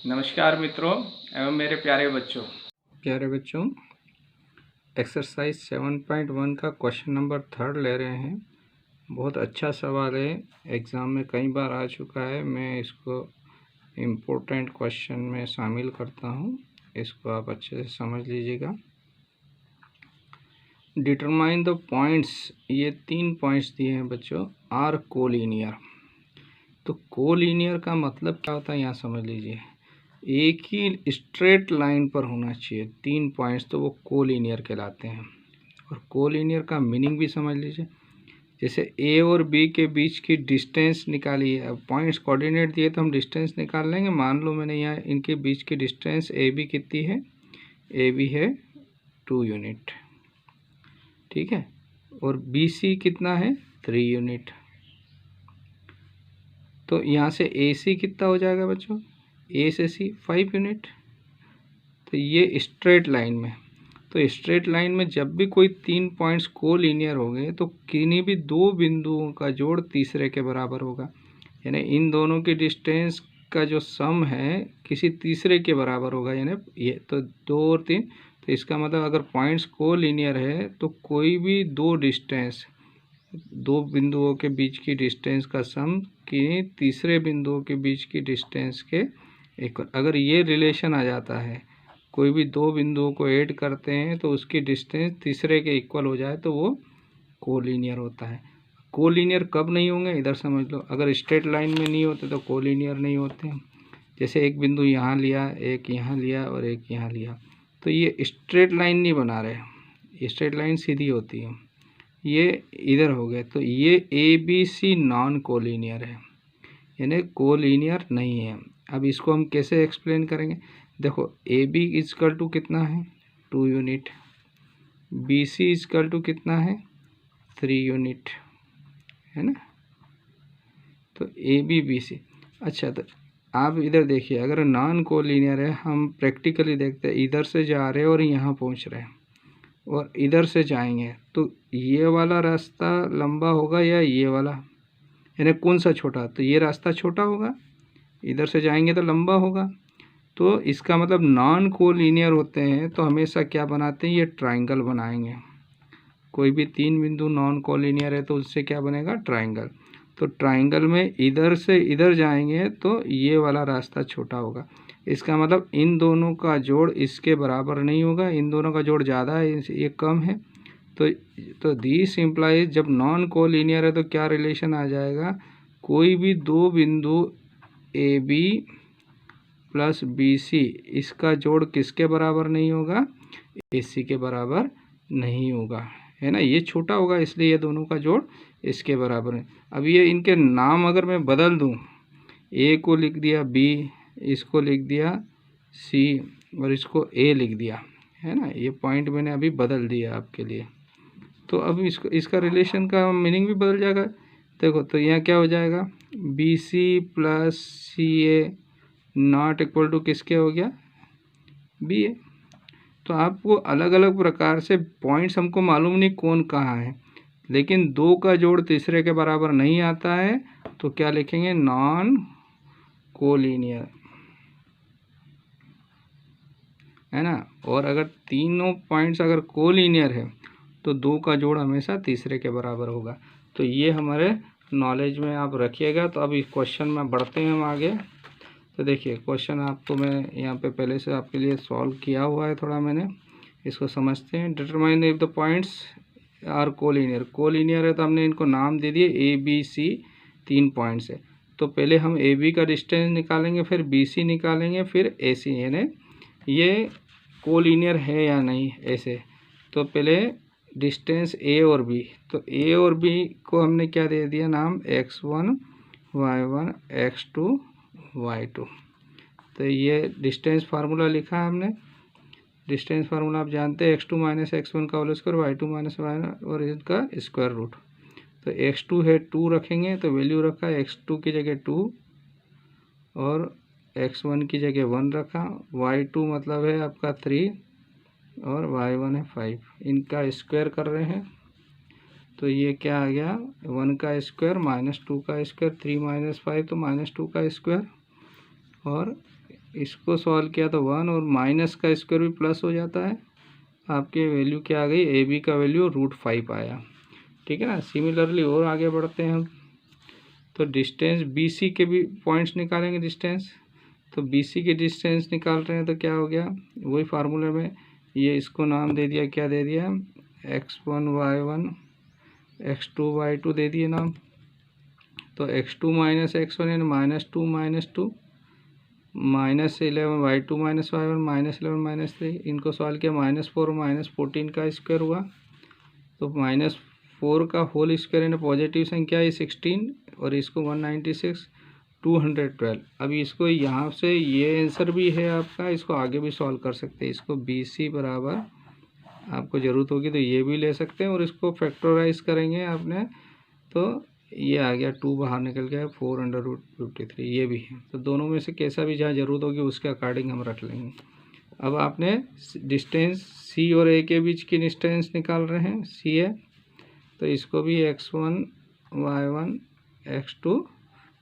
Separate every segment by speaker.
Speaker 1: नमस्कार मित्रों एवं मेरे प्यारे बच्चों एक्सरसाइज 7.1 का क्वेश्चन नंबर 3 ले रहे हैं। बहुत अच्छा सवाल है, एग्ज़ाम में कई बार आ चुका है। मैं इसको इम्पोर्टेंट क्वेश्चन में शामिल करता हूं, इसको आप अच्छे से समझ लीजिएगा। डिटरमाइन द पॉइंट्स, ये 3 पॉइंट्स दिए हैं बच्चों, आर कोलिनियर। तो कोलिनियर का मतलब क्या होता है यहाँ समझ लीजिए। एक ही स्ट्रेट लाइन पर होना चाहिए 3 पॉइंट्स, तो वो कोलिनियर कहलाते हैं। और कोलिनियर का मीनिंग भी समझ लीजिए। जैसे ए और बी के बीच की डिस्टेंस निकाली है। अब पॉइंट्स कोऑर्डिनेट दिए तो हम डिस्टेंस निकाल लेंगे। मान लो मैंने यहाँ इनके बीच की डिस्टेंस ए बी कितनी है, ए बी है 2 यूनिट, ठीक है। और बी सी कितना है 3 यूनिट। तो यहाँ से ए सी कितना हो जाएगा बच्चों, ए से सी 5 यूनिट। तो ये स्ट्रेट लाइन में, तो स्ट्रेट लाइन में जब भी कोई 3 पॉइंट्स कोलिनियर होंगे तो किन्हीं भी 2 बिंदुओं का जोड़ तीसरे के बराबर होगा। यानी इन दोनों की डिस्टेंस का जो सम है किसी तीसरे के बराबर होगा। यानी ये तो 2 और 3, तो इसका मतलब अगर पॉइंट्स कोलिनियर है तो कोई भी 2 बिंदुओं के बीच की डिस्टेंस का सम किन्हीं तीसरे बिंदुओं के बीच की डिस्टेंस के इक्वल। अगर ये रिलेशन आ जाता है, कोई भी 2 बिंदुओं को ऐड करते हैं तो उसकी डिस्टेंस तीसरे के इक्वल हो जाए तो वो कोलिनियर होता है। कोलिनियर कब नहीं होंगे इधर समझ लो। अगर स्ट्रेट लाइन में नहीं होते तो कोलिनियर नहीं होते। जैसे एक बिंदु यहाँ लिया, एक यहाँ लिया और एक यहाँ लिया, तो ये स्ट्रेट लाइन नहीं बना रहे, स्ट्रेट लाइन सीधी होती है। ये इधर हो गए तो ये A B C non collinear है, यानी कोलिनियर नहीं है। अब इसको हम कैसे एक्सप्लेन करेंगे। देखो ए बी इजकल टू कितना है 2 unit, B C is equal to कितना है 3 यूनिट, है ना। तो ए बी बी सी। अच्छा, तो आप इधर देखिए, अगर नॉन कोलिनियर है, हम प्रैक्टिकली देखते हैं, इधर से जा रहे हैं और यहाँ पहुँच रहे हैं और इधर से जाएंगे तो ये वाला रास्ता लंबा होगा या ये वाला, यानी कौन सा छोटा। तो ये रास्ता छोटा होगा, इधर से जाएंगे तो लंबा होगा। तो इसका मतलब नॉन कोलिनियर होते हैं तो हमेशा क्या बनाते हैं, ये ट्राइंगल बनाएंगे। कोई भी 3 बिंदु नॉन कोलिनियर है तो उससे क्या बनेगा, ट्राइंगल। तो ट्राइंगल में इधर से इधर जाएंगे तो ये वाला रास्ता छोटा होगा। इसका मतलब इन दोनों का जोड़ इसके बराबर नहीं होगा, इन दोनों का जोड़ ज़्यादा है, ये कम है। तो दिस इम्प्लाइज, जब नॉन कोलिनियर है तो क्या रिलेशन आ जाएगा, कोई भी 2 बिंदु A B plus B C, इसका जोड़ किसके बराबर नहीं होगा, ए सी के बराबर नहीं होगा, है ना। ये छोटा होगा इसलिए ये दोनों का जोड़ इसके बराबर है। अब ये इनके नाम अगर मैं बदल दूं, ए को लिख दिया बी, इसको लिख दिया सी और इसको ए लिख दिया, है ना। ये पॉइंट मैंने अभी बदल दिया आपके लिए। तो अब इसका रिलेशन का मीनिंग भी बदल जाएगा। देखो तो यहाँ क्या हो जाएगा, B C plus C A not equal to किसके हो गया, बी ए। तो आपको अलग अलग प्रकार से पॉइंट्स, हमको मालूम नहीं कौन कहाँ है, लेकिन 2 का जोड़ तीसरे के बराबर नहीं आता है तो क्या लिखेंगे, नॉन कोलिनियर, है ना। और अगर तीनों पॉइंट्स अगर कोलिनियर है तो 2 का जोड़ हमेशा तीसरे के बराबर होगा। तो ये हमारे नॉलेज में आप रखिएगा। तो अब इस क्वेश्चन में बढ़ते हैं हम आगे। तो देखिए क्वेश्चन आपको मैं यहाँ पे पहले से आपके लिए सॉल्व किया हुआ है, थोड़ा मैंने इसको समझते हैं। Determine if the points are collinear, collinear है तो हमने इनको नाम दे दिए ए बी सी, 3 पॉइंट्स है। तो पहले हम ए बी का डिस्टेंस निकालेंगे, फिर बी सी निकालेंगे, फिर ए सी, यानी ये कोलिनियर है या नहीं ऐसे। तो पहले डिस्टेंस ए और बी, तो ए और बी को हमने क्या दे दिया नाम, x1 y1 x2 y2। तो ये डिस्टेंस फार्मूला लिखा है हमने। डिस्टेंस फार्मूला आप जानते हैं, x2 माइनस x1 का whole square, y2 minus y1 और इसका स्क्वायर रूट। तो x2 है 2 रखेंगे तो वैल्यू रखा है x2 की जगह 2 और x1 की जगह 1 रखा। y2 मतलब है आपका 3 और y1 है 5। इनका स्क्वायर कर रहे हैं तो ये क्या आ गया, 1 का स्क्वायर माइनस 2 का स्क्वायर, 3 माइनस 5 तो माइनस 2 का स्क्वायर, और इसको सॉल्व किया तो 1 और माइनस का स्क्वायर भी प्लस हो जाता है। आपके वैल्यू क्या आ गई, ए बी का वैल्यू √5 आया। ठीक है ना। सिमिलरली और आगे बढ़ते हैं हम। तो डिस्टेंस बी सी के भी पॉइंट्स निकालेंगे डिस्टेंस। तो बी सी के डिस्टेंस निकाल रहे हैं तो क्या हो गया, वही फार्मूले में ये इसको नाम दे दिया, क्या दे दिया, x1 y1 x2 y2 दे दिए नाम। तो x2 माइनस x1 यानी -2 -2 -11 y2 माइनस y1 -11 -3, इनको सॉल्व किया -4 -14 का स्क्वायर हुआ। तो -4 का होल स्क्वायर यानी पॉजिटिव संख्या है 16 और इसको 196 212। अभी इसको यहाँ से ये आंसर भी है आपका, इसको आगे भी सॉल्व कर सकते हैं। इसको बी सी बराबर आपको ज़रूरत होगी तो ये भी ले सकते हैं और इसको फैक्टराइज करेंगे आपने तो ये आ गया 2 बाहर निकल गया 4√53, ये भी है। तो दोनों में से कैसा भी जहाँ ज़रूरत होगी उसके अकॉर्डिंग हम रख लेंगे। अब आपने डिस्टेंस सी और ए के बीच की डिस्टेंस निकाल रहे हैं, सी है तो इसको भी x1 y1 x2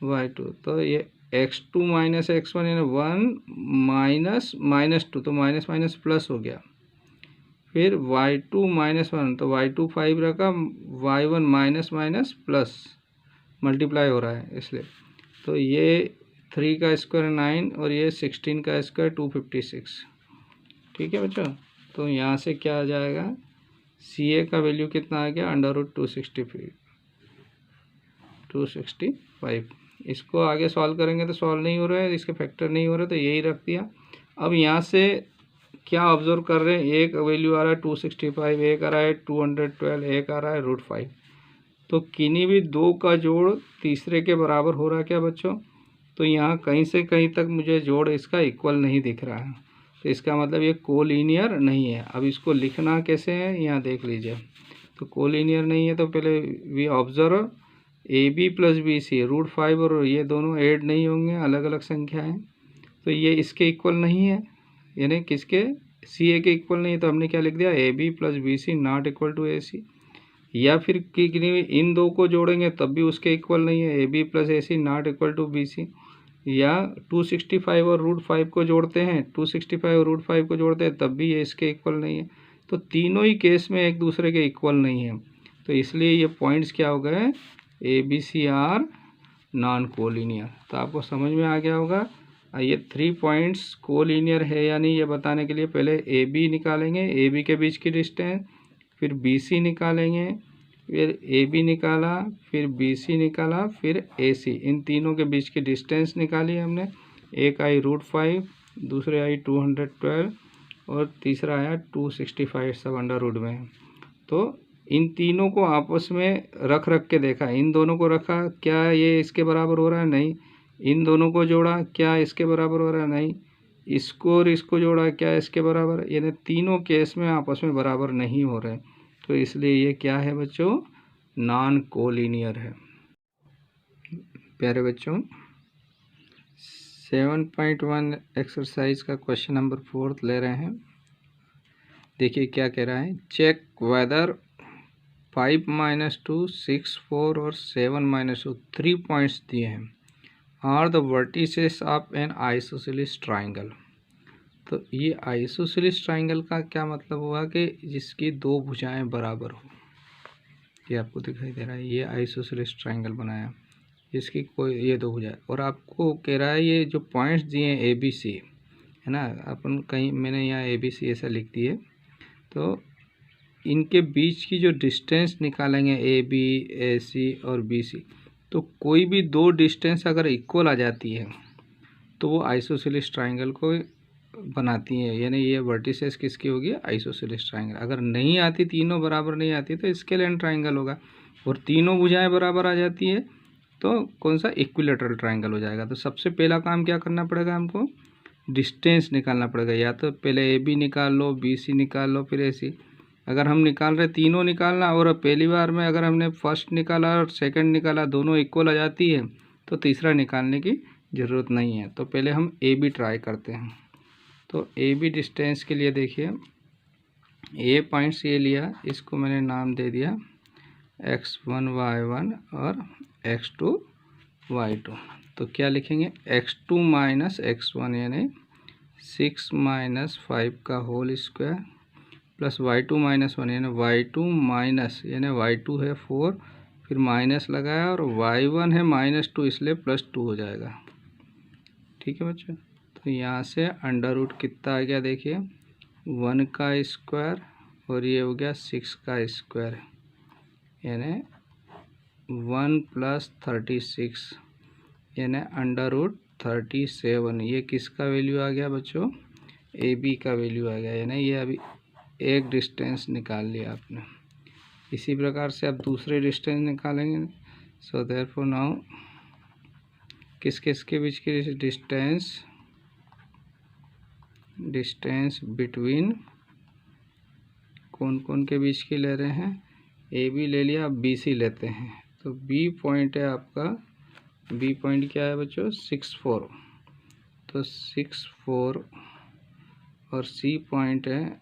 Speaker 1: y2। तो ये x2 माइनस x1 यानी 1 -2, तो माइनस माइनस प्लस हो गया। फिर y2 -1 तो y2 5 रखा, y1 minus minus plus multiply हो रहा है इसलिए। तो ये 3 का स्क्वायर 9 और ये 16 का स्क्वायर 256। ठीक है बच्चों। तो यहाँ से क्या आ जाएगा, सी ए का वैल्यू कितना आ गया, √265। इसको आगे सॉल्व करेंगे तो सॉल्व नहीं हो रहा है, इसके फैक्टर नहीं हो रहे तो यही रख दिया। अब यहाँ से क्या ऑब्जर्व कर रहे हैं, एक वैल्यू आ रहा है 265, एक आ रहा है 212, एक आ रहा है √5। तो किन्हीं भी दो का जोड़ तीसरे के बराबर हो रहा है क्या बच्चों। तो यहाँ कहीं से कहीं तक मुझे जोड़ इसका इक्वल नहीं दिख रहा है, तो इसका मतलब ये कोलिनियर नहीं है। अब इसको लिखना कैसे है, यहाँ देख लीजिए। तो कोलिनियर नहीं है तो पहले we observe A B plus B C √5 और ये दोनों ऐड नहीं होंगे, अलग अलग संख्या है तो ये इसके इक्वल नहीं है, यानी किसके, सी ए के इक्वल नहीं है। तो हमने क्या लिख दिया, a B plus B c not equal to a c. या फिर कि इन दो को जोड़ेंगे तब भी उसके इक्वल नहीं है, A B plus A C not equal to B C. या 265 और √5 को जोड़ते हैं, 265 और √5 को जोड़ते हैं तब भी ये इसके इक्वल नहीं है। तो तीनों ही केस में एक दूसरे के इक्वल नहीं है, तो इसलिए ये पॉइंट्स क्या हो गए, A B C are non collinear. तो आपको समझ में आ गया होगा। ये 3 पॉइंट्स कोलिनियर है या नहीं ये बताने के लिए पहले ए बी निकालेंगे, ए बी के बीच की डिस्टेंस, फिर बी सी निकालेंगे, फिर ए बी निकाला, फिर बी सी निकाला, फिर ए सी। इन तीनों के बीच की डिस्टेंस निकाली हमने। एक आई √5, दूसरे आई 212 और तीसरा आया 265, सब अंडर रूट में है। तो इन तीनों को आपस में रख के देखा, इन दोनों को रखा, क्या ये इसके बराबर हो रहा है, नहीं। इन दोनों को जोड़ा, क्या इसके बराबर हो रहा है, नहीं। इसको और इसको जोड़ा, क्या इसके बराबर, यानी तीनों केस में आपस में बराबर नहीं हो रहे, तो इसलिए ये क्या है बच्चों, नॉन कोलिनियर है। प्यारे बच्चों 7.1 एक्सरसाइज का क्वेश्चन नंबर 4 ले रहे हैं। देखिए क्या कह रहा है, चेक वेदर 5 - 2 6 4 और 7 - 2 3 पॉइंट्स दिए हैं are the vertices of an isosceles triangle. तो ये आइसोसेलेस ट्राइंगल का क्या मतलब हुआ कि जिसकी दो भुजाएं बराबर हो। ये आपको दिखाई दे रहा है, ये आइसोसेलेस ट्राइंगल बनाया जिसकी कोई ये दो भुजाएं, और आपको कह रहा है ये जो पॉइंट्स दिए हैं ए बी सी है ना, अपन कहीं मैंने यहाँ ए बी सी ऐसा लिख दिए, तो इनके बीच की जो डिस्टेंस निकालेंगे ए बी ए सी और बी सी, तो कोई भी दो डिस्टेंस अगर इक्वल आ जाती है तो वो आइसोसेलेस ट्राइंगल को बनाती है, यानी ये वर्टिसेस किसकी होगी, आइसोसेलेस ट्राइंगल। अगर नहीं आती, तीनों बराबर नहीं आती तो स्केलेन ट्राइंगल होगा, और तीनों भुजाएं बराबर आ जाती है तो कौन सा, इक्विलेटरल ट्राइंगल हो जाएगा। तो सबसे पहला काम क्या करना पड़ेगा हमको, डिस्टेंस निकालना पड़ेगा। या तो पहले ए बी निकाल लो, बी सी निकाल लो, फिर ए सी। अगर हम निकाल रहे तीनों निकालना, और पहली बार में अगर हमने फर्स्ट निकाला और सेकंड निकाला दोनों इक्वल आ जाती है तो तीसरा निकालने की ज़रूरत नहीं है। तो पहले हम ए बी ट्राई करते हैं। तो ए बी डिस्टेंस के लिए देखिए, ए पॉइंट्स ये लिया, इसको मैंने नाम दे दिया x1 y1 और x2 y2। तो क्या लिखेंगे, x2 - x1 यानी 6 माइनस 5 का whole square plus y2 minus 1 यानी y2 माइनस यानी y2 है 4, फिर माइनस लगाया और y1 है -2 इसलिए +2 हो जाएगा। ठीक है बच्चों, तो यहाँ से अंडर रूट कितना आ गया देखिए 1 का स्क्वायर और ये हो गया 6 का स्क्वायर यानी 1 + 36 यानी अंडर रूट 37। ये किसका वैल्यू आ गया बच्चों, ए बी का वैल्यू आ गया यानी ये अभी एक डिस्टेंस निकाल लिया आपने। इसी प्रकार से आप दूसरे डिस्टेंस निकालेंगे। सो देयरफॉर नाउ किस किस के बीच की डिस्टेंस बिटवीन कौन कौन के बीच की ले रहे हैं, ए बी ले लिया, अब बी सी लेते हैं। तो बी पॉइंट है आपका, बी पॉइंट क्या है बच्चों 6 4, तो 6 4 और सी पॉइंट है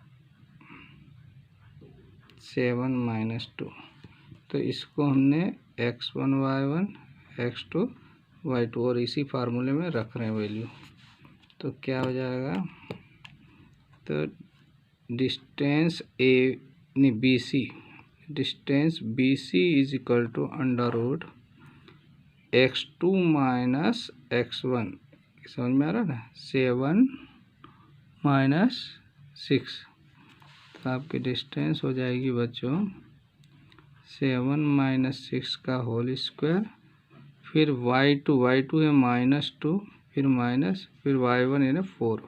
Speaker 1: 7 - 2। तो इसको हमने x1 y1 x2 y2 और इसी फार्मूले में रख रहे हैं वैल्यू। तो क्या हो जाएगा, तो डिस्टेंस ए नहीं B C, distance B C is equal to under root x2 minus x1, समझ में आ रहा ना, 7 - 6। तो आपकी डिस्टेंस हो जाएगी बच्चों 7 - 6 का होल स्क्वायर, फिर y2 है -2, फिर माइनस, फिर y1 यानी 4।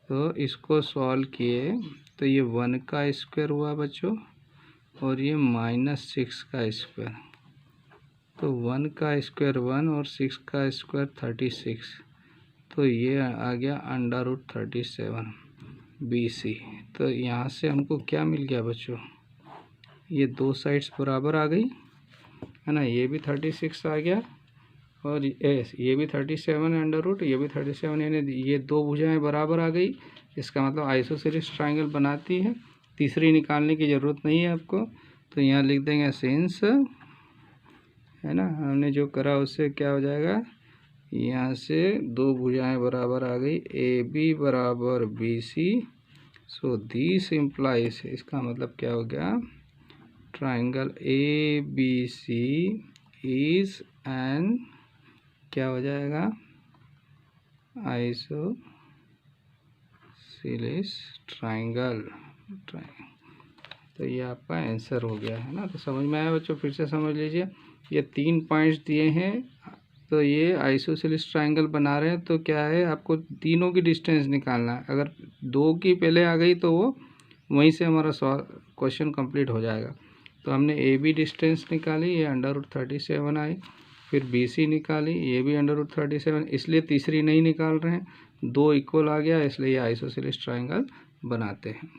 Speaker 1: तो इसको सॉल्व किए तो ये 1 का स्क्वायर हुआ बच्चों और ये -6 का स्क्वायर। तो 1 का स्क्वायर 1 और 6 का स्क्वायर 36, तो ये आ गया अंडर रूट 37 BC। तो यहाँ से हमको क्या मिल गया बच्चों, ये दो साइड्स बराबर आ गई है ना, ये भी 36 आ गया और ये भी 37 अंडर रूट, ये भी 37 यानी ये दो भुजाएं बराबर आ गई। इसका मतलब आइसोसेलेस ट्रायंगल बनाती है, तीसरी निकालने की ज़रूरत नहीं है आपको। तो यहाँ लिख देंगे सिंस, है ना, हमने जो करा उससे क्या हो जाएगा, यहाँ से दो भुजाएं बराबर आ गई, ए बी बराबर B C. So this implies, इसका मतलब क्या हो गया, triangle A B C is an क्या हो जाएगा, आइसोसेलेस ट्रायंगल। तो ये आपका आंसर हो गया है ना। तो समझ में आया बच्चों, फिर से समझ लीजिए, ये 3 पॉइंट्स दिए हैं, तो ये आइसोसेलेस ट्रायंगल बना रहे हैं। तो क्या है, आपको तीनों की डिस्टेंस निकालना है। अगर 2 की पहले आ गई तो वो वहीं से हमारा क्वेश्चन कंप्लीट हो जाएगा। तो हमने ए बी डिस्टेंस निकाली, ये अंडर रूट 37 आई, फिर बी सी निकाली, ये भी अंडर रूट 37, इसलिए तीसरी नहीं निकाल रहे हैं, 2 इक्वल आ गया, इसलिए ये आइसोसेलेस ट्रायंगल बनाते हैं।